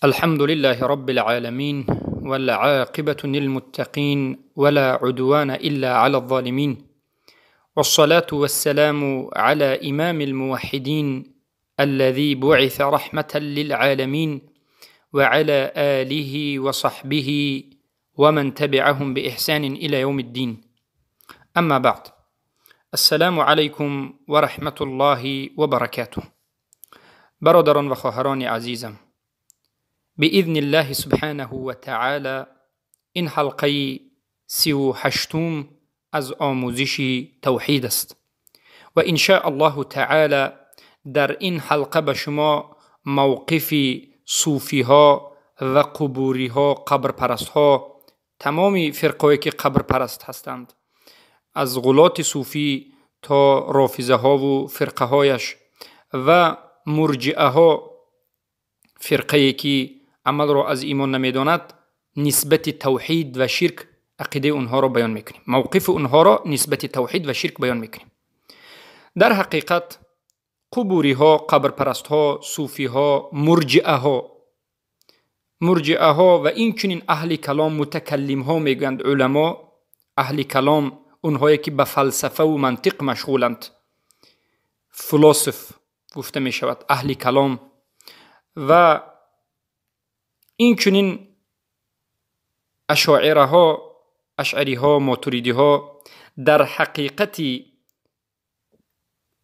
الحمد لله رب العالمين والعاقبة للمتقين ولا عدوان إلا على الظالمين، والصلاة والسلام على إمام الموحدين الذي بعث رحمة للعالمين وعلى آله وصحبه ومن تبعهم بإحسان إلى يوم الدين. أما بعد، السلام عليكم ورحمة الله وبركاته. برادران و خواهران عزیزم، بإذن الله سبحانه و تعالی این حلقه 38 از آموزش توحید است و ان شاء الله تعالی در این حلقه به شما موقف صوفی ها و قبوری ها، قبر پرست ها، تمام فرقهایی که قبر پرست هستند، از غلات صوفی تا رافضه ها و فرقه هایش و مرجئه ها، فرقه که عمل را از ایمان نمیداند، نسبت توحید و شرک عقیده اونها را بیان میکنیم، موقف اونها را نسبت توحید و شرک بیان میکنیم. در حقیقت قبوری ها، قبر پرست ها، صوفی ها، مرجئه ها و این چنین اهل کلام، متکلم ها میگویند علما، اهل کلام اونهایی که به فلسفه و منطق مشغولند، فلسف گفته می شود، اهل کلام. و این چنین اشعری ها، ماتوریدی ها در حقیقت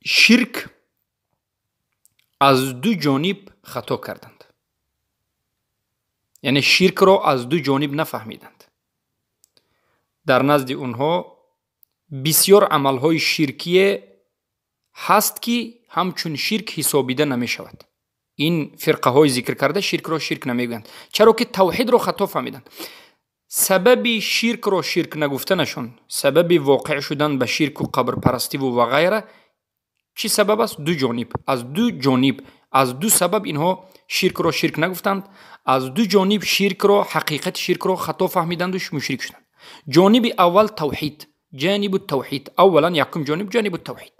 شرک از دو جانب خطا کردند، یعنی شرک را از دو جانب نفهمیدند. در نزد اونها بسیار عملهای شرکی هست که همچون شرک حسابیده نمی شود. این فرقه های ذکر کرده شرک را شرک نمیگویند، چرا که توحید را خطا فهمیدند. سبب شرک را شرک نگفتنشون، سبب واقع شدن به شرک و قبر پرستی و غیره چی سبب است؟ دو جانب، از دو سبب اینها شرک را شرک نگفتند، از دو جانب شرک را، حقیقت شرک را خطا فهمیدند و مشرک شدند. جانب اول توحید، جانب التوحید، اولا یکم جانب التوحید.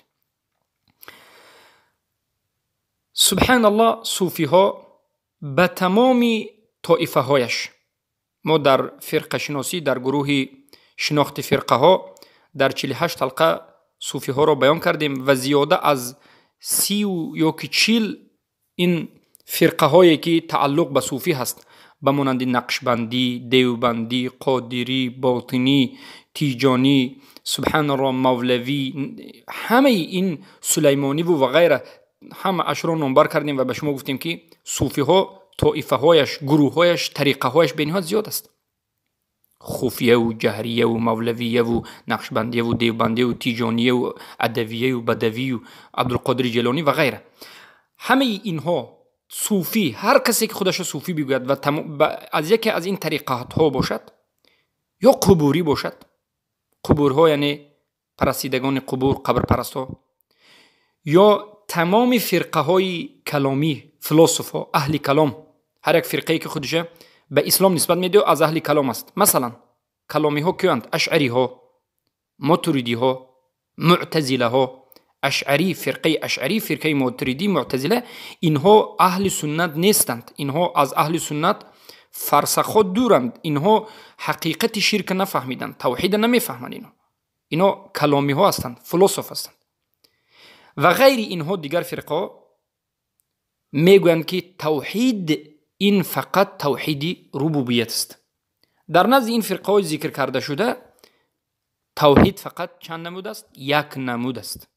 سبحان الله، صوفی ها به تمام طائفه هایش، ما در فرقه شناسی، در گروه شناخت فرقه ها در 48 حلقه صوفی ها را بیان کردیم و زیاده از 40 این فرقه هایی که تعلق به صوفی هست، به مانند نقشبندی، دیوبندی، قادری، باطنی، تیجانی، سبحان الله، مولوی، همه این سلیمانی و غیره، همه اشرا نمبر کردیم و به شما گفتیم که صوفی ها طائفه هایش، گروه هایش، طریقه هایش به نهایت زیاد است. خوفیه و جهریه و مولویه و نقشبندیه و دیوبندیه و تیجانیه و عدویه و بدوی و عبدالقادر جیلانی و غیره، همه اینها صوفی، هر کسی که خودش صوفی بگوید و از یکی از این طریقات ها باشد یا قبوری باشد، قبورها یعنی پرستیدگان قبور، قبر پرست ها، یا تمام فرقه های کلامی، فلسفه، اهل کلام، هر یک فرقه که خودش به اسلام نسبت میده از اهل کلام است. مثلا کلامی ها کیند؟ اشعری ها، ماتوریدی ها، معتزله ها. اشعری، فرقه ماتوریدی، معتزله، اینها اهل سنت نیستند، اینها از اهل سنت فرسخ دورند، اینها حقیقت شرک نفهمیدند، توحید نمیفهمند، اینا کلامی ها هستند، فلسف هستند. و غیر اینها دیگر فرقه میگویند که توحید این فقط توحید ربوبیت است. در نزد این فرقه های ذکر کرده شده توحید فقط چند نمود است؟ یک نمود است.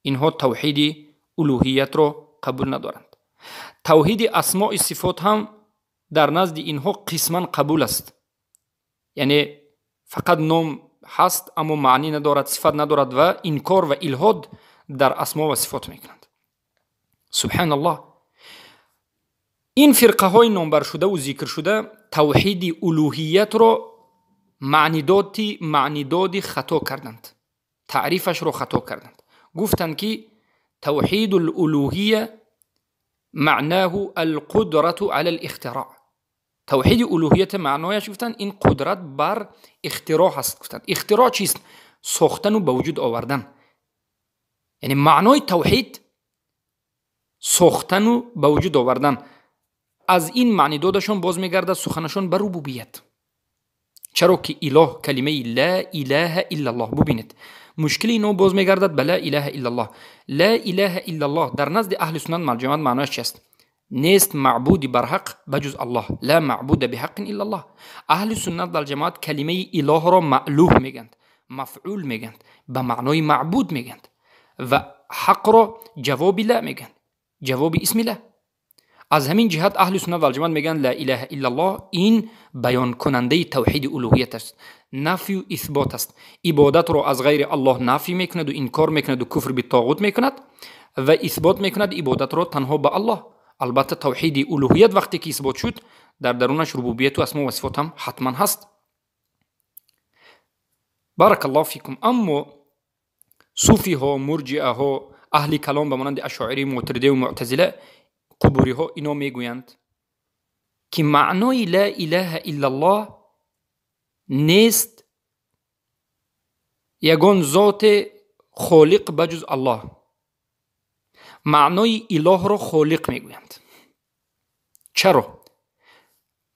اینها توحید الوهیت را قبول ندارند. توحید اسماء صفات هم در نزد اینها قسما قبول است، یعنی فقط نام هست اما معنی ندارد، صفت ندارد و انکار و الحاد در اسما و صفات میکنند. سبحان الله، این فرقه های نامبر شده و ذکر شده توحید الوهیت را معنیدادی خطا کردند، تعریفش را خطا کردند. گفتند که توحید الالوهیه معناه القدرت علی الاختراع. توحید الوهیت معنایش گفتند این قدرت بر اختراع هست. گفتند اختراع چیست؟ ساختن و به وجود آوردن. یعنی معنای توحید ساختن و به وجود آوردن. از این معنی دادشان باز میگردد سخنشان بر ربوبیت. چرا که اله کلمه لا اله الا الله. ببینید مشکل اینو باز میگردد به لا اله الا الله. لا اله الا الله در نزد اهل سنت والجماعت معناش چیست؟ نیست معبودی بر حق بجز الله، لا معبود بحق الا الله. اهل سنت والجماعت کلمه اله را مألوه میگند، مفعول میگند، به معنای معبود میگند، و حق را جواب لا میگند، جواب اسم لا. از همین جهت اهل سنت والجماعت میگن لا اله الا الله این بیان کننده توحید الوهیت است، نفی و اثبات است. عبادت را از غیر الله نفی میکند و انکار میکند و کفر به طاغوت میکند و اثبات میکند عبادت را تنها به الله. البته توحید الوهیت وقتی که اثبات شد در درونش ربوبیت و اسما و صفات هم حتما هست. بارک الله فیکم. اما صوفی ها، مرجئه ها، اهل کلام به مانند اشاعره، معترضه و معتزله، قبوری ها اینا میگویند که معنای لا اله الا الله نیست یگان ذات خالق بجز الله. معنای اله را خالق میگویند. چرا؟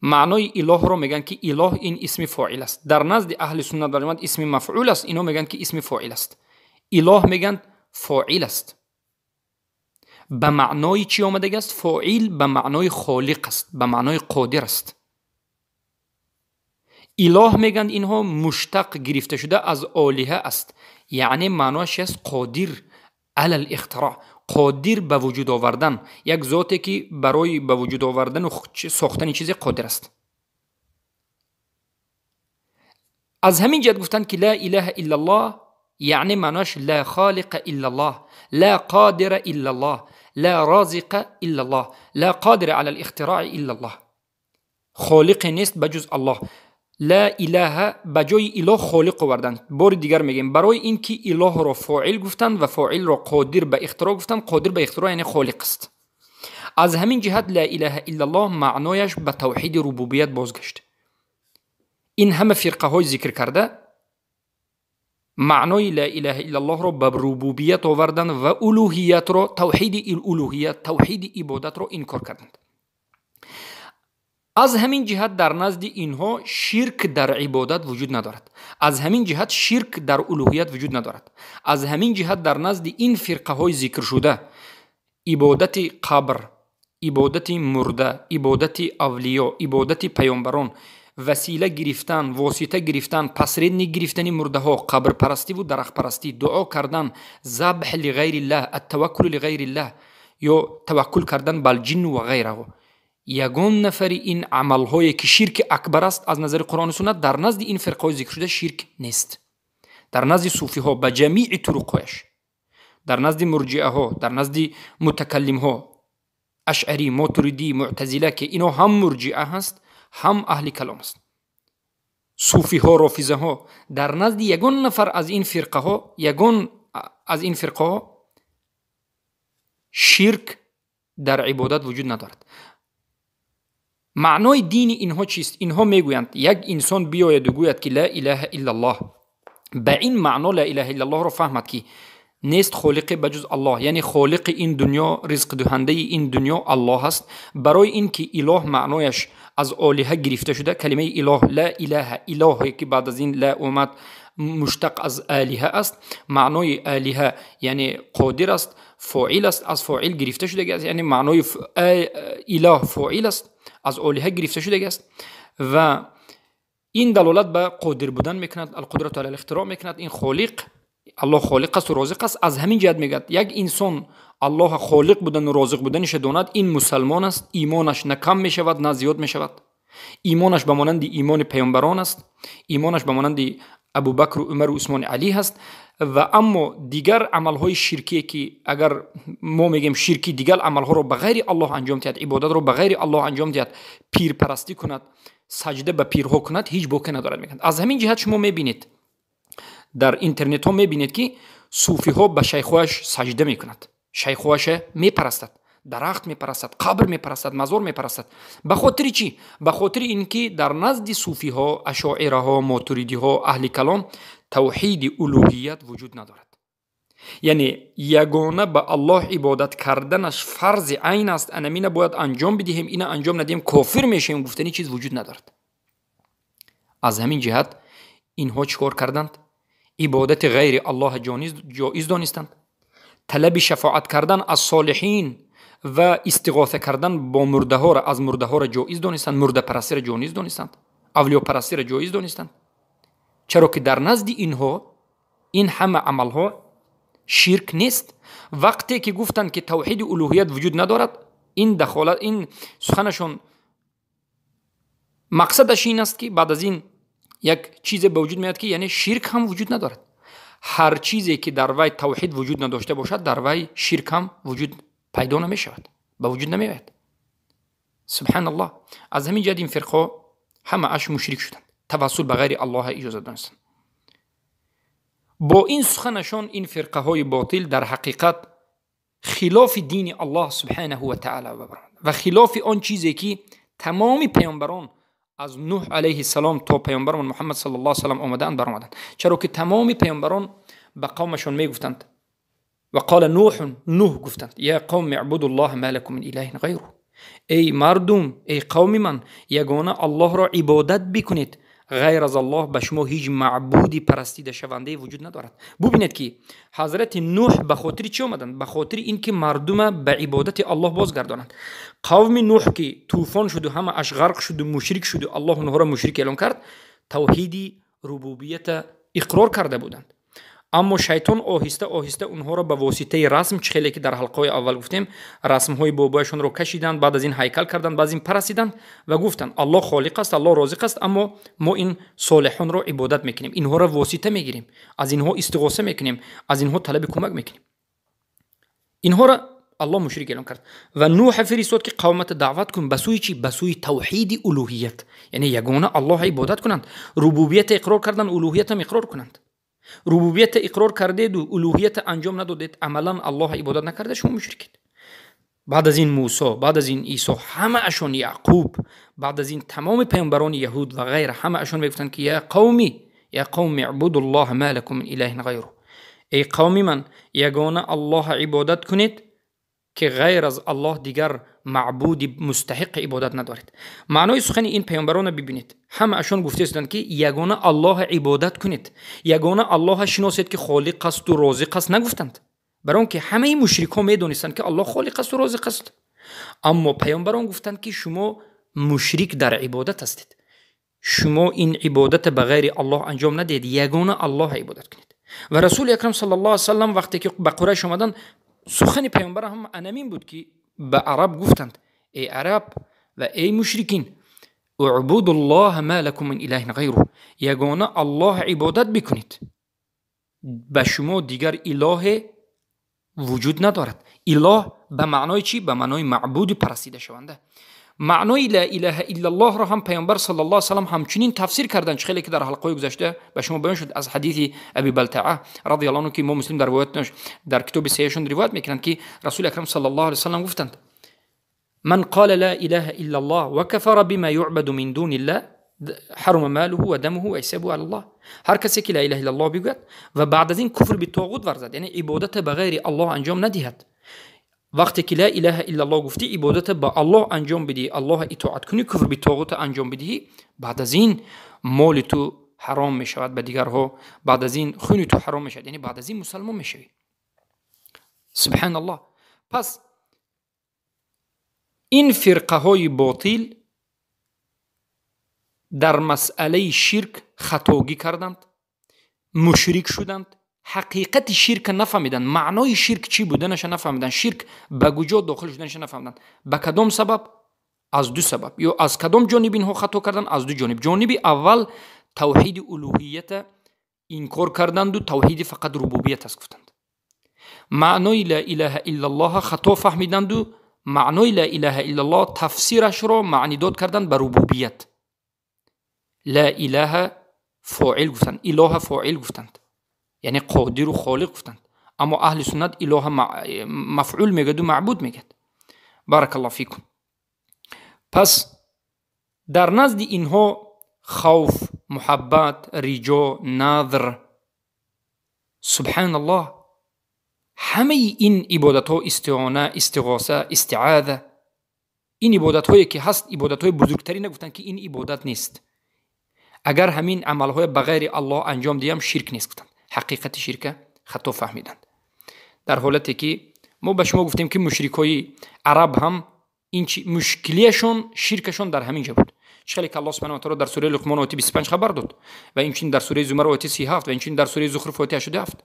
معنای اله را میگن که اله این اسم فاعل است. در نزد اهل سنت و جماعت اسم مفعول است، اینا میگن که اسم فاعل است. اله میگن فاعل است. به معنای چی آمده است؟ فاعل به معنای خالق است، به معنای قادر است. اله میگن اینها مشتق گرفته شده از آلهه است، یعنی معناش است قادر علی الاختراع، قادر به وجود آوردن، یک ذاتی که برای به وجود آوردن و ساختن چیزی قادر است. از همین جهت گفتن که لا اله الا الله یعنی معناش لا خالق الا الله، لا قادر الا الله، لا رازق الا الله، لا قادر على الاختراع الا الله. خالق نیست بجز الله. لا اله بجای اله خالق آوردن. بار دیگر میگیم برای اینکه اله را فاعل گفتن و فاعل را قادر به اختراع گفتن، قادر به اختراع یعنی خالق است. از همین جهت لا اله الا الله معنایش به توحید ربوبیت بازگشت. این همه فرقه های ذکر کرده معنای لا اله الا الله را به ربوبیت آوردن و الوهیت را، توحید الوهیت، توحید عبادت را انکار کردند. از همین جهت در نزد اینها شرک در عبادت وجود ندارد. از همین جهت شرک در الوهیت وجود ندارد. از همین جهت در نزد این فرقه های ذکر شده عبادت قبر، عبادت مرده، عبادت اولیاء، عبادت پیامبران، وسیله گرفتن، واسطه گرفتن، پسرین گرفتن مرده ها، قبر پرستی و درخت پرستی، دعا کردن، ذبح لغیر الله، التوکل لغیر الله یا توکل کردن بر جن و غیره، یگان نفر این عمل هایی که شرک اکبر است از نظر قرآن و سنت در نزد این فرقه ذکر شده شرک نیست. در نزد صوفی ها به جمیع طرقش، در نزد مرجئه ها، در نزد متکلم ها، اشعری، ماتریدی، معتزله که اینا هم مرجئه هست هم اهل کلام است، صوفی ها، رافضه ها، در نزد یگان نفر از این فرقه ها، یگان از این فرقه ها شرک در عبادت وجود ندارد. معنای دین اینها چیست؟ اینها میگویند یک انسان بیاید و گوید که لا اله الا الله، به این معنا لا اله الا الله را فهمد که نیست خالق بجز الله، یعنی خالق این دنیا، رزق دهنده این دنیا الله است. برای این که اله معنایش از آلهه گرفته شده، کلمه اله، لا اله، الهی که بعد از این لا اومد مشتق از آلهه است. معنای آلهه یعنی قادر است، فاعل است، از فاعل گرفته شده است، یعنی معنای اله فاعل است، از آلهه گرفته شده است و این دلالت به قادر بودن میکند، القدرت علی الاختراع میکند. این خالق، الله خالق است و رازق است. از همین جهت میگه یک انسان الله خالق بودن و رازق بودنش داند، این مسلمان است، ایمانش نه کم میشود نه زیاد میشود. ایمانش به مانند ایمان پیامبران است، ایمانش به مانند ابوبکر و عمر و عثمان علی هست. و اما دیگر عملهای شرکی که اگر ما میگیم شرکی، دیگر عملها رو به غیر الله انجام دهد، عبادت رو به غیر الله انجام دهد، پیر پرستی کند، سجده به پیرها کند، هیچ باکی ندارد میگن. از همین جهت شما میبینید در اینترنت ها میبینید که صوفی ها به شیخوش سجده میکند، شیخوش میپرستد، درخت میپرستد، قبر میپرستد، مزار میپرستد. به خاطر چی؟ به خاطر اینکه در نزد صوفی ها، اشاعره ها، ماتریدی ها، اهل کلام توحید الوهیت وجود ندارد. یعنی یگانه به الله عبادت کردنش فرض عین است، انمینه باید انجام بدهیم، اینه انجام ندیم کافر میشیم، گفتنی چیز وجود ندارد. از همین جهت اینها چیکار کردند؟ عبادت غیر الله جایز دانستند، طلب شفاعت کردن از صالحین و استغاثه کردن با مرده ها را از مرده ها را جایز دانستند، مرده پرستی را جایز دانستند، اولیا پرستی را جایز دانستند. چرا که در نزد اینها این همه عمل ها شرک نیست. وقتی که گفتند که توحید الوهیت وجود ندارد، این سخنشون مقصدش این است که بعد از این یک چیز به وجود میاد که یعنی شرک هم وجود ندارد. هر چیزی که در وی توحید وجود نداشته باشد در وی شرک هم وجود پیدا نمی شود، به وجود نمی آید. سبحان الله. از همین جهت این فرقه همه اش مشرک شدند، توسل به غیر الله اجازه دانستند. با این سخنشان این فرقه های باطل در حقیقت خلاف دین الله سبحانه و تعالی و خلاف آن چیزی که تمام پیامبران از نوح علیه السلام تا پیامبر محمد صلی الله علیه و سلم آمدند برآمدند. چرا که تمام پیامبران به قومشان میگفتند و قال نوح گفتند یا قوم اعبدوا الله ما لكم من اله غیره، ای مردم، ای قوم من، یگانه الله را عبادت بکنید، غیر از الله به شما هیچ معبودی پرستیده شونده وجود ندارد. ببینید که حضرت نوح به خاطر چی آمدند؟ به خاطر اینکه مردم به عبادت الله بازگردانند. قوم نوح که طوفان شد و همه اش غرق شد و مشرک شد و الله اونها را مشرک اعلام کرد، توحید ربوبیت اقرار کرده بودند. اما شیطان آهسته آهسته اونها را به واسطه رسم، خیلی که در حلقه اول گفتیم رسم های بابایشون رو کشیدند، بعد از این هیکل کردند، بعد از این پرستیدند و گفتند الله خالق است، الله رازق است، اما ما این صالحان رو عبادت میکنیم، اینها را واسطه میگیریم، از اینها استغاثه میکنیم، از اینها طلب کمک میکنیم. اینها را الله مشرک اعلام کرد و نوح فرستاد که قومت دعوت کن به سوی چی؟ به سوی توحید الوهیت، یعنی یگانه الله عبادت کنند، ربوبیت اقرار کردند، الوهیت هم اقرار کنند. ربوبیت اقرار کردید و الوهیت انجام ندادید، عملا الله عبادت نکرده، شما مشرکید. بعد از این موسی، بعد از این عیسی، همه اشون یعقوب، بعد از این تمام پیامبران یهود و غیره، همه اشون میگفتند که یا قوم اعبدوا الله ما لكم من اله غیره، ای قوم من، یگانه الله عبادت کنید که غیر از الله دیگر معبود مستحق عبادت ندارید. معنای سخن این پیامبران ببینید، همه اشون گفته استند که یگانه الله عبادت کنید، یگانه الله شناسید که خالق است و رازق است نگفتند، برای اون که همه مشرکان میدونستند که الله خالق است و رازق است. اما پیامبران گفتند که شما مشرک در عبادت هستید، شما این عبادت به غیر الله انجام ندید، یگانه الله عبادت کنید. و رسول اکرم صلی الله علیه و سلم وقتی که به قریش آمدند، سخن پیامبر هم انمین بود که به عرب گفتند ای عرب و ای مشرکین، اعبدوا الله ما لكم من اله غیره، یگانه الله عبادت بکنید، به شما دیگر اله وجود ندارد. اله به معنای چی؟ به معنای معبود پرستیده شونده. معنای لا اله الا الله را هم پیامبر صلی الله علیه و سلم همچنین تفسیر کردند، خیلی که در حلقه گذشته به شما بیان شد از حدیث ابی بلتعه رضی الله عنه که امام مسلم در روایت در کتاب صحیحشون روایت میکنند که رسول اکرم صلی الله علیه و سلم گفتند من قال لا اله الا الله وكفر بما يعبد من دون الله حرم ماله و دمه و حسابه علی الله. هر کسی که لا اله الا الله بگوید و بعد از این کفر به طاغوت ورزد، یعنی عبادت به غیر الله انجام ندهد، وقتی که لا اله الا الله گفتی عبادت با الله انجام بدی، الله اطاعت کنی، کفر به طاغوت انجام بدی، بعد از این مال تو حرام می شود به دیگرها، بعد از این خون تو حرام می شود، یعنی بعد از این مسلمان می شوی. سبحان الله. پس این فرقه های باطل در مسئله شرک خطاگی کردند، مشرک شدند، حقیقت شرک نفهمیدن، معنای شرک چی بودنش نفهمیدن، شرک به کجا داخل شدنش نفهمیدن. به کدام سبب؟ از دو سبب. یا از کدام جانب اینها خطا کردن؟ از دو جانب. جانب اول توحید الوهیت انکار کردند و توحید فقط ربوبیت است گفتند. معنای لا اله الا الله خطا فهمیدند و معنای لا اله الا الله تفسیرش را معنی داد کردند به ربوبیت. لا اله فاعل گفتند، اله فاعل گفتند، یعنی قادر و خالق گفتند. اما اهل سنت اله مفعول میگد و معبود میگد. بارک الله فیکم. پس در نزد اینها خوف، محبت، رجا، نظر، سبحان الله، همه این عبادت ها، استعانه، استغاثه، استعاذه، این عبادت هایی که هست عبادت های بزرگتری نگفتن که این عبادت نیست. اگر همین عمل های بغیر الله انجام دیم شرک نیست گفتن. حقیقت شرک خطا فهمیدند. در حالتی که ما به شما گفتیم که مشرکای عرب هم این مشکلیشون شرکشون در همین جا بود. چخیلی که الله سبحانه و تعالی در سوره لقمان آیه 25 خبر داد و اینچنین در سوره زمر آیه 37 و اینچنین در سوره زخرف آیه 87.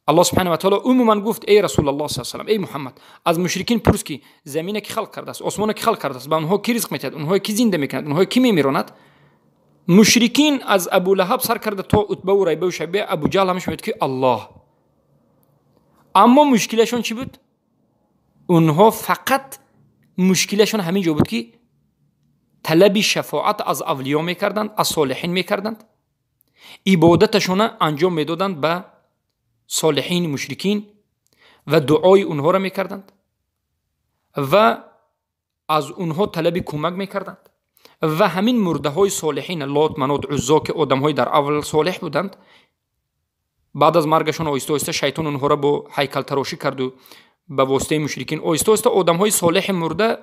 الله سبحانه و تعالی عموما گفت ای رسول الله صلی الله علیه و آله، ای محمد، از مشرکین پرس که زمین که خلق کرده است، آسمان که خلق کرده است، با اونها کی رزق میدهد، اونها کی زنده میکند، اونها کی میمیراند. مشرکین از ابو لهب سر کرده تا عتبه و ریبه و شیبه، ابو جهل همش میگفت که الله. اما مشکلشون چی بود؟ اونها فقط مشکلشون همین جو بود که طلب شفاعت از اولیا میکردند، از صالحین میکردند، عبادتشون انجام میدادند به صالحین مشرکین و دعای اونها را میکردند و از اونها طلب کمک میکردند و همین مرده های صالحین لات، منات، عزا که آدم های در اول صالح بودند، بعد از مرگشون آیسته آیسته شیطان اونها را با هیکل تراشی کرد و به واسطه مشرکین آیسته آیسته آدم های صالح مرده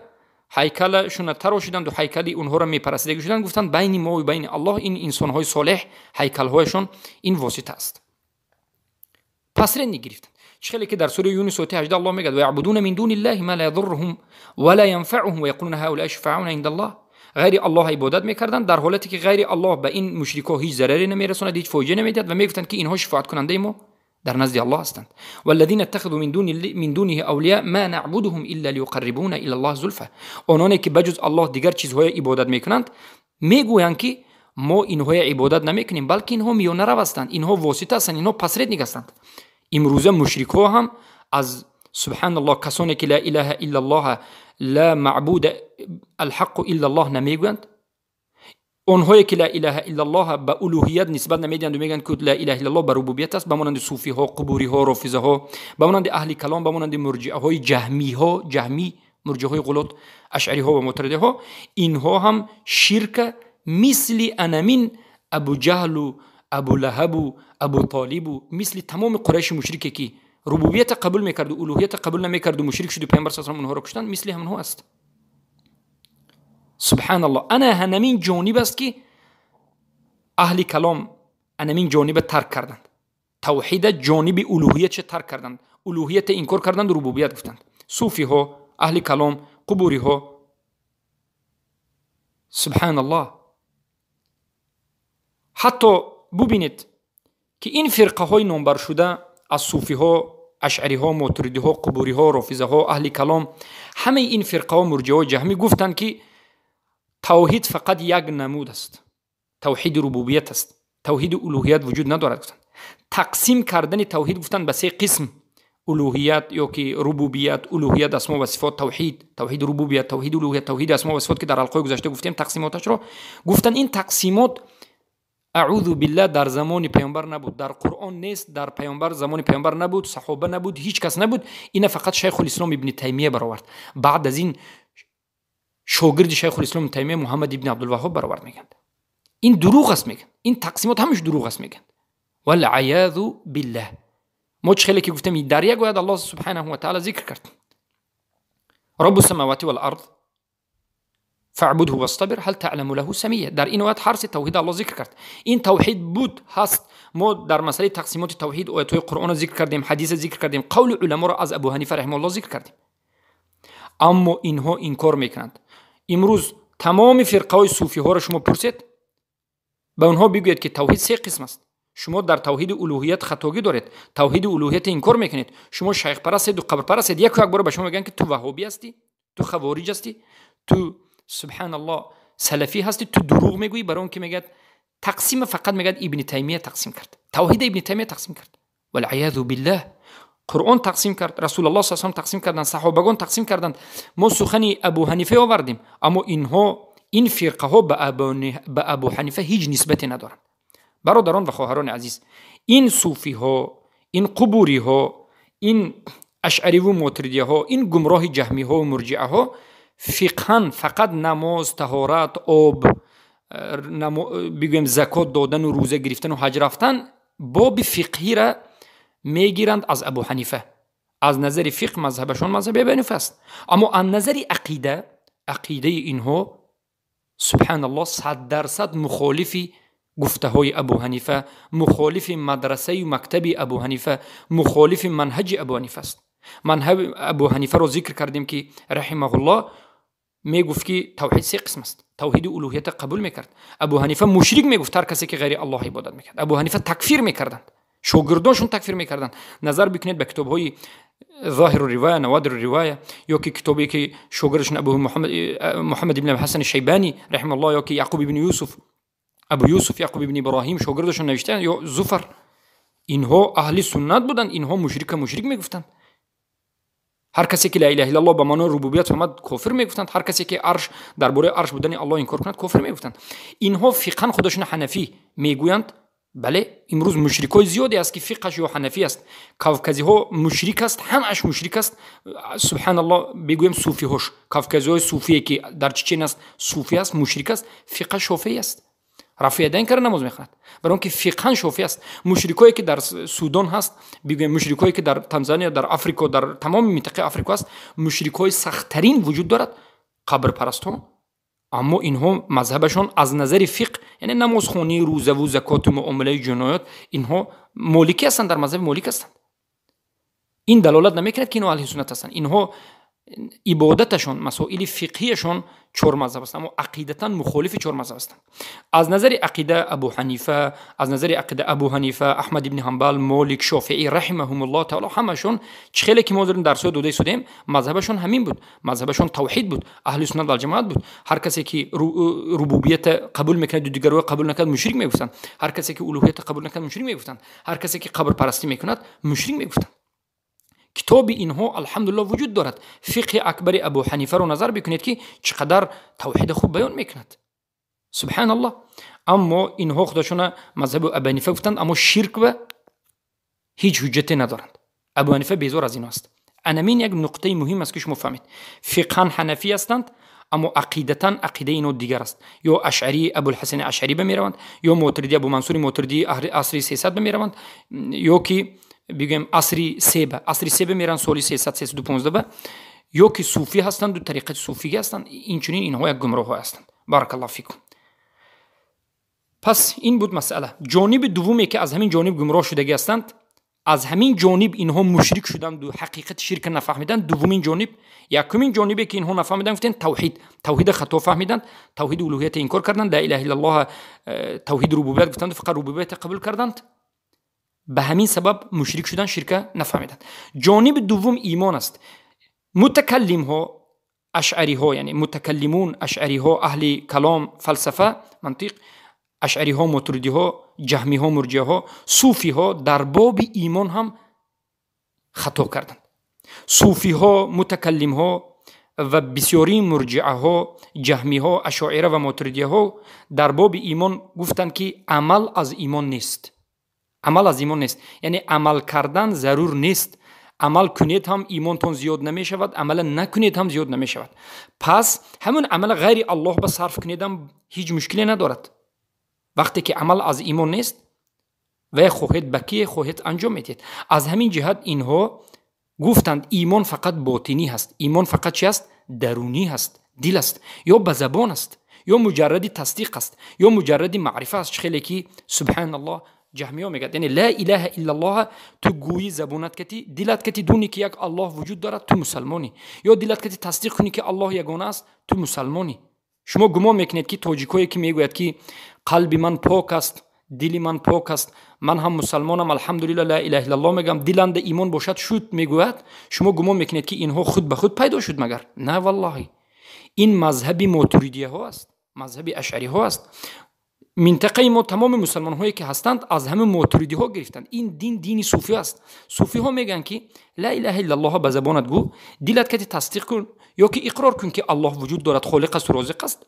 هیکلشون تراشیدند و هیکل اونها را میپرستیده شدند. گفتند بین ما و بین الله این انسان های صالح هیکل هایشون این واسطه است. پس رنی گرفتند. چخیلی که در سوره یونس آیه 18 الله میگه و یعبدون من دون الله ما لا یضرهم ولا ينفعهم ويقولون هؤلاء شفعاؤنا عند الله. غیر الله عبادت میکردند در حالتی که غیر الله به این مشرکا هیچ ضرری نمیرساند، هیچ فایده نمیدهد و میگفتند که اینها شفاعت کننده ما در نزد الله هستند. والذین اتخذوا من دونه اولیاء ما نعبدهم الا ليقربونا الى الله زلفى. آنانی که بجز الله دیگر چیزهای عبادت میکنند میگویند که ما اینها عبادت نمیکنیم بلکه اینها میانه رو هستند، اینها واسطه هستند، اینها پسرید هستند. امروزه مشرکا هم از سبحان الله کسانی که لا اله الا الله لا معبود الحق الا الله نمیگویند، اونهایی که لا اله الا الله به الوهیت نسبت نمیدهند و میگن که لا اله الا الله به ربوبیت است، به مانند صوفی ها، قبوری ها، رافضه ها، به مانند اهل کلام، به مانند مرجئه های جهمی مرجئه های غلط، اشعری ها و معترضه ها، اینها هم شرک مثل انامین ابو جهل و ابو لهب و ابو طالب و مثل تمام قریش مشرکی که ربوبیت قبول میکرد و الوهیت قبول نمیکرد و مشرک شد و پیامبر صلی الله علیه و آله اونها را کشتند، مثل همونها است. سبحان الله. انا همین جانب است که اهل کلام همین جانب ترک کردند، توحید جانب الوهیت چه ترک کردند، الوهیت انکار کردند و ربوبیت گفتند. صوفی ها، اهل کلام، قبوری ها. سبحان الله. حتی ببینید که این فرقه های نامبر شده از صوفی ها، اشعری ها، ماتریدی ها، قبوری ها، رافضه ها، اهل کلام، همه این فرقه ها مرجئه و جهمی گفتند که توحید فقط یک نمود است، توحید ربوبیت است، توحید الوهیت وجود ندارد. گفتند تقسیم کردن توحید گفتند به سه قسم، الوهیت یا که ربوبیت، الوهیت اسما و صفات، توحید ربوبیت، توحید الوهیت، توحید اسما و صفات که در حلقه گذشته گفتیم تقسیماتش را. گفتند این تقسیمات اعوذ بالله در زمان پیامبر نبود، در قرآن نیست، در پیامبر زمان پیامبر نبود، صحابه نبود، هیچ کس نبود. این فقط شیخ الاسلام ابن تیمیه برآورد. بعد از این شاگرد شیخ الاسلام ابن تیمیه محمد ابن عبدالوهاب برآورد میگند. این دروغ است میگن، این تقسیمات همش دروغ است میگن. والعیاذ بالله. ما خیلی که گفتم در یک آیه الله سبحانه و تعالی ذکر کرد رب السماوات والارض فاعبده واصطبر هل تعلم له سمیه. در این آیه هر سه توحید الله ذکر کرد. این توحید بود هست. ما در مسئله تقسیمات توحید آیات های قرآن ذکر کردیم، حدیث ذکر کردیم، قول علما را از ابو حنیفه رحمه الله ذکر کردیم. اما اینها انکار میکنند. امروز تمام فرقه های صوفی ها را شما پرسید، به اونها بگویید که توحید سه قسم است. شما در توحید الوهیت خطاگی دارید، توحید الوهیت انکار میکنید. شما شیخ پرستید و قبر پرستید. یک بار به شما میگن که تو وهابی هستی، تو خوارج هستی، تو سبحان الله سلفی هستی، تو دروغ میگویی. برای اون که میگه تقسیم فقط میگه ابن تیمیه تقسیم کرد، توحید ابن تیمیه تقسیم کرد. والعیاذ بالله. قرآن تقسیم کرد، رسول الله صلی الله علیه و آله تقسیم کردند، صحابگان تقسیم کردند. ما سخن ابو حنیفه آوردیم، اما اینها این فرقه ها به ابو حنیفه هیچ نسبتی ندارند. برادران و خواهران عزیز، این صوفی ها، این قبوری ها، این اشعری و ماتریدی ها، این گمراه جهمی ها و مرجئه ها فقهاً فقط نماز، طهارت، آب، بگویم زکات دادن و روزه گرفتن و حج رفتن باب فقهی را میگیرند از ابو حنیفه. از نظر فقه مذهبشون مذهب ابو حنیفه است. اما از نظر عقیده اینها سبحان الله 100% مخالف گفته های ابو حنیفه، مخالف مدرسه و مکتب ابو حنیفه، مخالف منهج ابو حنیفه است. منهج ابو حنیفه رو ذکر کردیم که رحمه الله میگفت که توحید 3 قسم است. توحید الوهیت قبول میکرد. ابو حنیفه مشرک میگفت هر کسی که غیر الله عبادت میکرد. ابو حنیفه تکفیر میکردند، شاگردانشون تکفیر میکردند. نظر بکنید به کتاب های ظاهر الروایه، نوادر الروایه، یا که کتابی که شاگردشون ابو محمد ابن حسن شیبانی رحمه الله، یا که یعقوب ابن یوسف، ابو یوسف یعقوب ابن ابراهیم شاگردشون نوشتن، یا زفر، اینها اهل سنت بودند. اینها مشرک میگفتند. هر کسی که لا اله الا الله به معنای ربوبیت فهمد کافر میگفتند. هر کسی که عرش درباره عرش بودن الله انکار کند کافر میگفتند. اینها فقها خودشون حنفی میگویند. بله امروز مشرکای زیادی است که فقهش یا حنفی است. کاوکازی ها مشرک است، همش مشرک است. سبحان الله بگویم صوفی هاش، کاوکازی های صوفی که در چچن است صوفی است، مشرک است، فقه شافعی است. رفع یدین کرده نماز میخواند، برای اینکه فقها شافعی است. مشرکایی که در سودان هست، بگویم مشرکایی که در تانزانیا، در آفریقا، در تمام منطقه آفریقا است، مشرکای سخت‌ترین وجود دارد، قبر پرستان. اما اینها مذهبشون از نظر فقه، یعنی نمازخوانی، روزه و زکات و معامله جنایات، اینها مالکی هستند، در مذهب مالک هستند. این دلالت نمیکند که اینها اهل سنت هستند. اینها عبادتشون، مسائل فقهیشون 4 مذهب است، اما عقیدتا مخالف 4 مذهب هستند. از نظر عقیده ابو حنیفه، از نظر عقیده ابو حنیفه، احمد ابن حنبل، مالک، شافعی رحمهم الله تعالی، همشون خیلی که ما داریم درس دوده شدیم، مذهبشون همین بود. مذهبشون توحید بود، اهل سنت و جماعت بود. هر کسی که ربوبیت قبول میکنه و دیگر رو قبول نکرد مشرک میگفتند. هر کسی که الوهیت قبول نکرد مشرک میگفتند. هر کسی که قبر پرستی میکند مشرک میگفتند. کتاب اینها الحمدلله وجود دارد. فقه اکبر ابو حنیفه رو نظر بکنید که چقدر توحید خوب بیان میکند. سبحان الله. اما اینها خودشون مذهب ابو حنیفه گفتند، اما شرک به هیچ حجتی ندارند. ابو حنیفه بیزار از این است. انمین یک نقطه مهم است که شما فهمید. فقها حنفی هستند، اما عقیدتا عقیده اینو دیگر است. یا اشعری ابو الحسن اشعری بمیروند، یا ماتریدی ابو منصور ماتریدی عصر 300 بمیروند، یا که بگیم عصری سیبه میرن سالی 300 315 یا که صوفی هستند و طریقت صوفی هستند. این چنین اینها یک گمراه هستند. بارک الله فیکم. پس این بود مسئله. جانب دومی که از همین جانب گمراه شده هستند، از همین جانب اینها مشرک شدند و حقیقت شرک نفهمیدند. دومین جانب، یکمین جانبی که اینها نفهمیدند گفتن توحید خطا فهمیدند، توحید الوهیت انکار کردند، لا اله الا الله توحید ربوبیت گفتند، فقط ربوبیت قبول کردند. به همین سبب مشرک شدن، شرک نفهمیدند. جانب دوم ایمان است. متکلم ها اشعری ها، یعنی متکلمون اشعری ها، اهل کلام، فلسفه، منطق، اشعری ها، ماتریدی ها، جهمی ها، مرجئه ها، صوفی ها در باب ایمان هم خطا کردند. صوفی ها، متکلم ها و بسیاری مرجئه ها، جهمی ها، اشاعره و ماتریدی ها در باب ایمان گفتند که عمل از ایمان نیست. عمل از ایمان نیست، یعنی عمل کردن ضرور نیست. عمل کنید هم ایمانتون زیاد نمی شود، عمل نکنید هم زیاد نمی شود. پس همون عمل غیر الله به صرف کنید هم هیچ مشکلی ندارد. وقتی که عمل از ایمان نیست و خواهید بکی خواهید انجام میدید. از همین جهت اینها گفتند ایمان فقط باطنی هست. ایمان فقط چی است؟ درونی هست، دل است، یا به زبان است، یا مجرد تصدیق است، یا مجرد معرفه است. خیلی که سبحان الله جهمیه میگه، یعنی لا اله الا الله تو گویی زبونت کتی، دلت کتی دونی که یک الله وجود دارد، تو مسلمانی. یا دلت کتی تصدیق کنی که الله یگانه است، تو مسلمانی. شما گمان میکنید که تاجیکایی که میگوید که قلب من پاک است، دل من پاک است، من هم مسلمانم الحمدلله لا اله الا الله میگم، دلند ایمان باشد شد میگوید، شما گمان میکنید که اینها خود به خود پیدا شد؟ مگر نه والله. این مذهبی ماتریدیه ها است، مذهبی اشعری ها است. منطقه ما تمام مسلمان هایی که هستند از همه ماتریدی ها گرفتند. این دین صوفی است. صوفی ها میگن که لا اله الا الله به زبانت گو، دلت که تصدیق کن یا که اقرار کن که الله وجود دارد، خالق است و رازق است.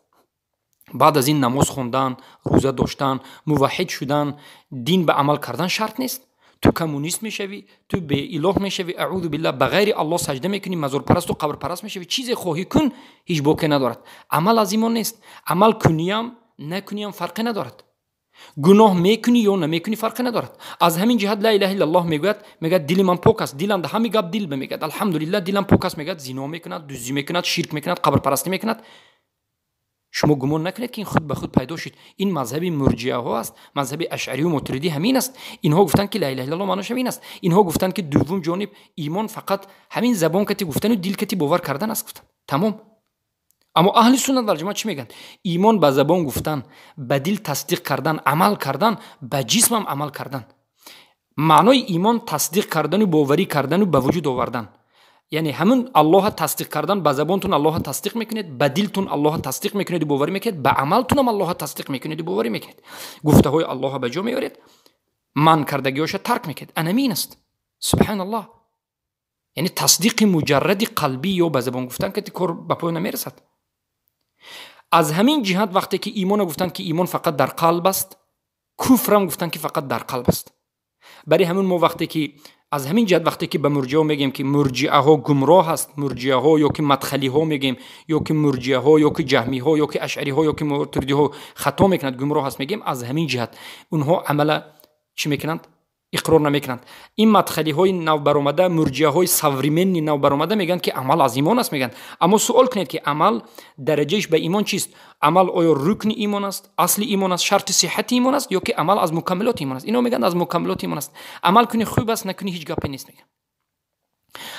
بعد از این نماز خوندن، روزه داشتن، موحد شدن، دین به عمل کردن شرط نیست. تو کمونیست میشوی، تو به اله میشوی، اعوذ بالله، به غیر الله سجده میکنی، مزار پرست و قبر پرست میشوی، چیزی خواهی کن، هیچ باکی ندارد. عمل از ایمان نیست. عمل کنیم نکنیم فرقی ندارد. گناه میکنی یا نمیکنی فرق ندارد. از همین جهت لا اله الا الله میگوید، میگه دل من پاک است. دل اند همین گپ دل میگه الحمدلله دلم پاک است، میگه زنا میکند، دزدی میکند، شرک میکند، قبر پرستی میکند. شما گمان نکنید که این خود به خود پیدا شد. این مذهب مرجئه ها است، مذهب اشعری و ماتریدی همین است. اینها گفتن که لا اله الا الله معناش همین است. اینها گفتن که دوم جانب ایمان فقط همین زبان کتی گفتن و دل کتی باور کردن است گفتن. تمام. اما اهل سنت و جماعت چی میگن؟ ایمان به زبان گفتن، به دل تصدیق کردن، عمل کردن، به جسم هم عمل کردن. معنای ایمان تصدیق کردن و باوری کردن و به وجود آوردن. یعنی همون الله تصدیق کردن، به زبانتون الله تصدیق میکنید، به دلتون الله تصدیق میکنید و باوری میکنید، به عملتون هم الله تصدیق میکنید و باوری میکنید. گفته های الله به جا میارید، من کردگیاش ترک میکنید. انمین است. سبحان الله. یعنی تصدیق مجرد قلبی یا به زبان گفتن که کار به پای نمیرسد. از همین جهت وقتی که ایمان گفتن که ایمان فقط در قلب است، کفر هم گفتن که فقط در قلب است. برای همون ما وقتی که از همین جهت وقتی که به مرجئه میگیم که مرجئه ها گمراه است، مرجئه ها یا که مدخلی ها میگیم، یا که مرجئه ها یا که جهمی ها یا که اشعری ها یا که ماتریدی ها خطا میکنند، گمراه است میگیم، از همین جهت اونها عمل چی میکنند؟ اقرار نمیکنند. این مدخلی های نو برآمده، مرجئه های سوریمن نو برآمده میگن که عمل از ایمان است میگن. اما سوال کنید که عمل درجهش به ایمان چیست؟ عمل آیا رکن ایمان است، اصل ایمان است، شرط صحت ایمان است، یا که عمل از مکملات ایمان است؟ اینا میگن از مکملات ایمان است. عمل کنی خوب است، نکنی هیچ گپی نیست میگن.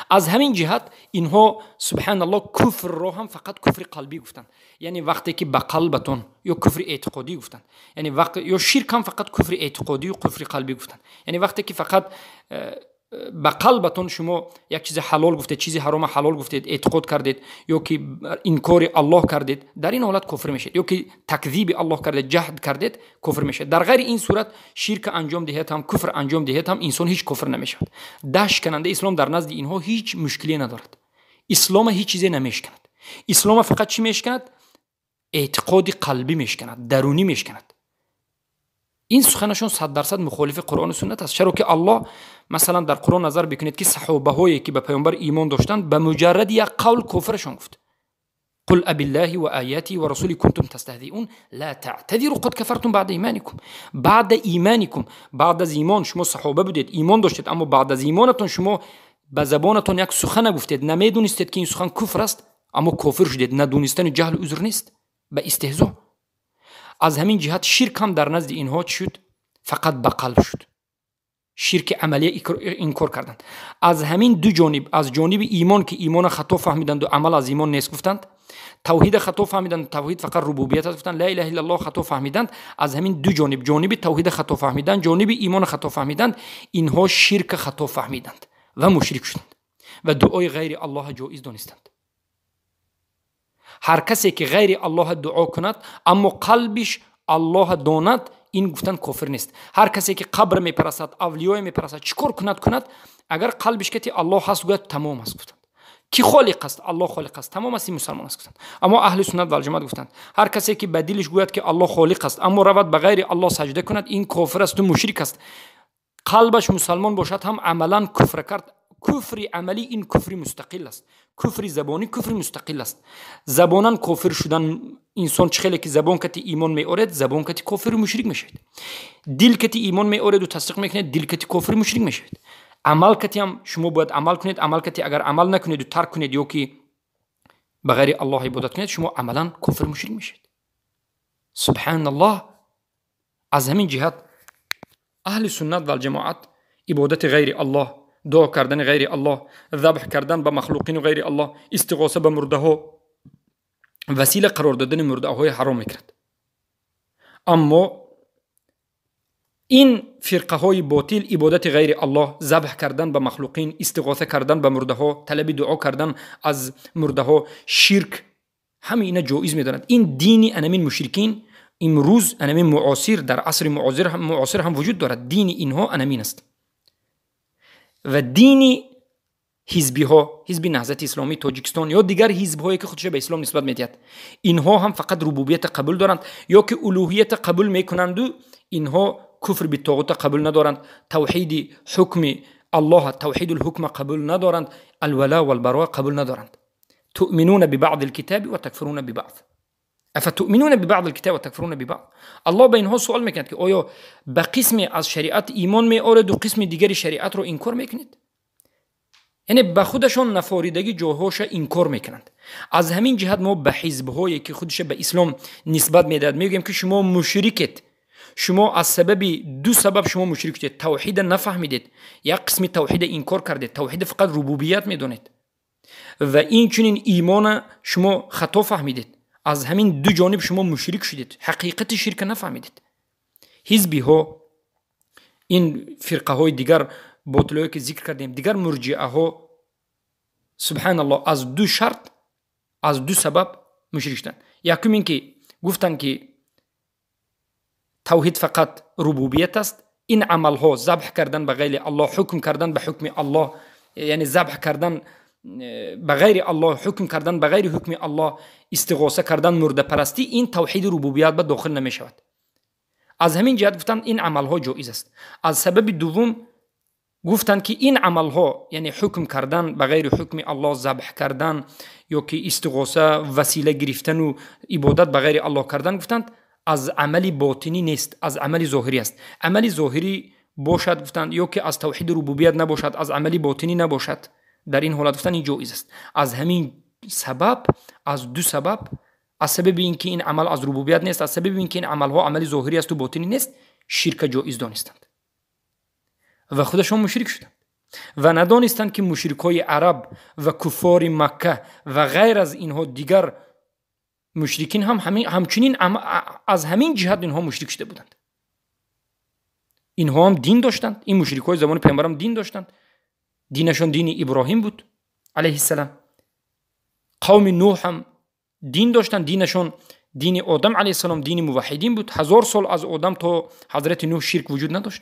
از همین جهت اینها سبحان الله کفر رو هم فقط کفر قلبی گفتن. یعنی وقتی که به قلبتون، یا کفر اعتقادی گفتن. یعنی وقتی یا شرک هم فقط کفر اعتقادی و کفر قلبی گفتن. یعنی وقتی که فقط به قلبتون شما یک چیز حلال گفتید، چیزی حرام حلال گفتید، اعتقاد کردید، یا که انکار الله کردید، در این حالت کفر میشید. یا که تکذیب الله کردید، جهاد کردید، کفر میشید. در غیر این صورت شرک انجام دهید هم، کفر انجام دهید هم، انسان هیچ کفر نمیشود. دشت کننده اسلام در نزد اینها هیچ مشکلی ندارد. اسلام هیچ چیزی نمیشکند. اسلام فقط چی میشکند؟ اعتقاد قلبی میشکند، درونی میشکند. این سخنشون 100% مخالف قرآن و سنت است. چرا که الله مثلا در قرآن نظر بکنید که صحابه هایی که به پیامبر ایمان داشتند به مجرد یک قول کفرشون گفت. قل ابی الله و آیاته و رسولی کنتم تستهزئون لا تعتذروا قد کفرتم بعد ایمانکم. بعد ایمانکم، بعد از ایمان شما صحابه بودید، ایمان داشتید، اما بعد از ایمانتون شما به زبانتون یک سخن گفتید، نمیدونستید که این سخن کفر است، اما کافر شدید. ندونستن جهل عذر نیست، به استهزاء. از همین جهت شرک هم در نزد اینها شد؟ فقط به قلب شد. شرک عملی انکار کردند. از همین دو جانب، از جانب ایمان که ایمان خطا فهمیدند و عمل از ایمان نیست گفتند، توحید خطا فهمیدند، توحید فقط ربوبیت است گفتند، لا اله الا الله خطا فهمیدند. از همین دو جانب، جانب توحید خطا فهمیدند، جانب ایمان خطا فهمیدند، اینها شرک خطا فهمیدند و مشرک شدند و دعای غیر الله جایز دانستند. هر کسی که غیر الله دعا کند اما قلبش الله داند، این گفتن کافر نیست. هر کسی که قبر میپرستد، اولیای میپرستد، چیکار کند، اگر قلبش که الله هست گوید تمام است گفتند. کی خالق است؟ الله خالق است، تمام است، مسلمان است گفتند. اما اهل سنت و الجماعت گفتند هر کسی که به دلش گوید که الله خالق است اما رود به غیر الله سجده کند، این کافر است و مشرک است. قلبش مسلمان باشد هم عملا کفر کرد. کفر عملی این کفر مستقل است. کفر زبانی کفر مستقل است. زبانان کافر شدن انسان چخیلی که زبان کتی ایمان می آورد، زبان کتی کافر و مشرک میشید. دل کتی ایمان می آورد و تصدیق میکنید، دل کتی کافر و مشرک میشید. عمل کتی هم شما باید عمل کنید، عمل کتی اگر عمل نکنید و ترک کنید یا که به غیر الله عبادت کنید، شما عملا کافر و مشرک میشید. سبحان الله. از همین جهت اهل سنت و الجماعت عبادت غیر الله، دعا کردن غیر الله، ذبح کردن به مخلوقین غیر الله، استغاثه به مرده ها، وسیله قرار دادن مرده های حرام میکرد. اما این فرقه های باطل عبادت غیر الله، ذبح کردن به مخلوقین، استغاثه کردن به مرده ها، طلب دعا کردن از مرده ها، شرک، همه اینا جایز میدانند. این دینی انمین مشرکین امروز انمین معاصر در عصر معاصر هم وجود دارد. دین اینها انمین است. و دینی حزبی ها، حزب نهضت اسلامی تاجیکستان یا دیگر حزب هایی که خودش به اسلام نسبت میدهد، اینها هم فقط ربوبیت قبول دارند یا که الوهیت قبول میکنند و اینها کفر به طاغوت قبول ندارند، توحید حکم الله، توحید الحکم قبول ندارند، الولا والبراء قبول ندارند. تؤمنون ببعض الكتاب و تکفرون ببعض. افتؤمنون ببعض الكتاب و تکفرون ببعض. الله به اینها سوال میکند که آیا به قسمی از شریعت ایمان میآورید و قسم دیگری شریعت رو انکار میکنید؟ یعنی به خودشان نفاریدگی جاهاش انکار میکنند. از همین جهت ما به حزب‌هایی که خودش به اسلام نسبت میداد میگیم که شما مشرکید، شما از سبب دو سبب شما مشرک شدید. توحید نفهمیدید، یک قسم توحید انکار کردید، توحید فقط ربوبیت میدونید و این چنین ایمان شما خطا فهمیدید. از همین دو جانب شما مشرک شدید، حقیقت شرک نفهمیدید. حزبی ها، این فرقه های دیگر باطلایی که ذکر کردیم، دیگر مرجئه ها، سبحان الله، از دو شرط، از دو سبب مشرک شدند. یکم این که گفتن که توحید فقط ربوبیت است. این عمل ها، ذبح کردن به غیر الله، حکم کردن به حکم الله، یعنی ذبح کردن به غیر الله، حکم کردن به غیر حکم الله، استغاثه کردن، مرده پرستی، این توحید ربوبیت به داخل نمی شود. از همین جهت گفتن این عمل ها جایز است. از سبب دوم گفتن که این عمل ها، یعنی حکم کردن به غیر حکم الله، ذبح کردن یا که استغاثه، وسیله گرفتن و عبادت به غیر الله کردن، گفتند از عمل باطنی نیست، از عمل ظاهری است. عمل ظاهری باشد گفتند یا که از توحید ربوبیت نباشد، از عمل باطنی نباشد، در این حالت گفتن این جایز است. از همین سبب، از دو سبب، از سبب اینکه این عمل از ربوبیت نیست، از سبب اینکه این عمل ها عمل ظاهری است و باطنی نیست، شرک جایز دانستند و خودشون مشرک شدند و ندانستند که مشرکای عرب و کفار مکه و غیر از اینها دیگر مشرکین هم همچنین از همین جهت اینها مشرک شده بودند. اینها هم دین داشتند، این مشرکای زمان پیامبر هم دین داشتند. دینشون دین ابراهیم بود علیه السلام. قوم نوح هم دین داشتند، دینشون دین آدم علیه السلام دین موحدین بود. 1000 سال از آدم تا حضرت نوح شرک وجود نداشت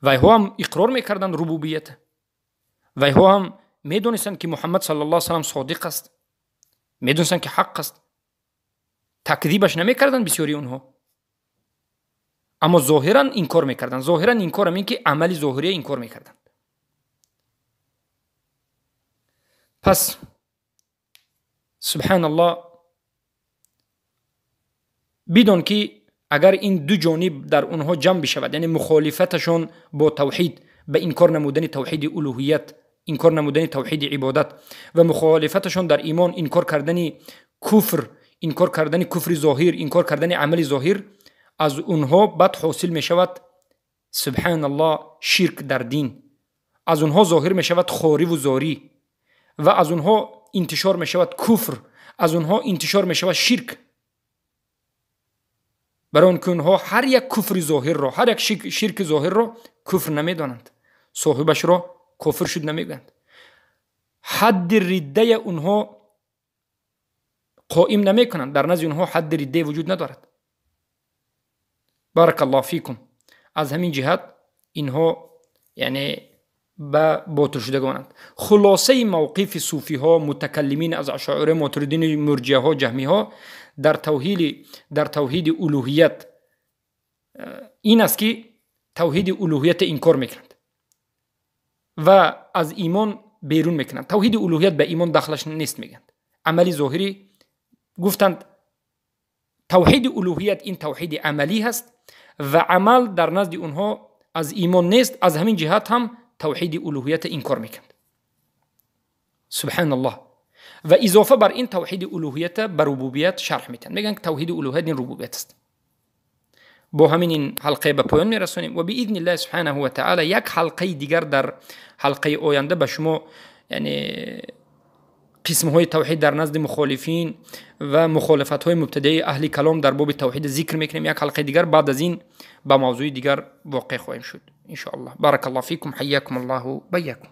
و اینها هم اقرار میکردند ربوبیت و اینها هم میدونستند که محمد صلی الله علیه و سلم صادق است، میدونستند که حق است، تکذیبش نمیکردند بسیاری اونها، اما ظاهرا انکار میکردند. ظاهرا انکار همین که عمل ظاهری انکار میکردند. پس سبحان الله، بدون که اگر این دو جانب در اونها جمع بشود، یعنی مخالفتشون با توحید، به انکار نمودن توحید الوهیت، انکار نمودن توحید عبادت، و مخالفتشون در ایمان، انکار کردن کفر، انکار کردن کفر ظاهر، انکار کردن عمل ظاهر، از اونها بد حاصل می شود سبحان الله شرک در دین. از اونها ظاهر می شود خواری و زاری و از اونها انتشار می شود کفر، از اونها انتشار می شود شرک. برای اون که اونها هر یک کفر ظاهر را، هر یک شرک ظاهر را کفر نمی دانند، صاحبش را کافر شد نمی گویند. حد ردده اونها قائم نمی کنند، در نزد اونها حد ردده وجود ندارد. بارک الله فیکم. از همین جهت اینها یعنی به باطل شدگانند. خلاصه موقف صوفی ها، متکلمین از اشاعره، ماتریدین، مرجئه ها، جهمی ها در توحید الوهیت این است که توحید الوهیت انکار میکنند و از ایمان بیرون میکنند. توحید الوهیت به ایمان داخلش نیست میگند. عملی ظاهری گفتند توحید الوهیت این توحید عملی هست و عمل در نزد اونها از ایمان نیست. از همین جهت هم توحید الوهیت انکار میکنند. سبحان الله. و اضافه بر این توحید الوهیت بر ربوبیت شرح میتن، میگن که توحید الوهیت این ربوبیت است. با همین این حلقه به پایان میرسونیم و باذن الله سبحانه و تعالی یک حلقه دیگر در حلقه آینده به شما یعنی قسم های توحید در نزد مخالفین و مخالفت های مبتدی اهل کلام در باب توحید ذکر میکنیم. یک حلقه دیگر بعد از این با موضوع دیگر واقع خواهیم شد ان شاء الله. بارک الله فیکم، حیاکم الله و بیاکم.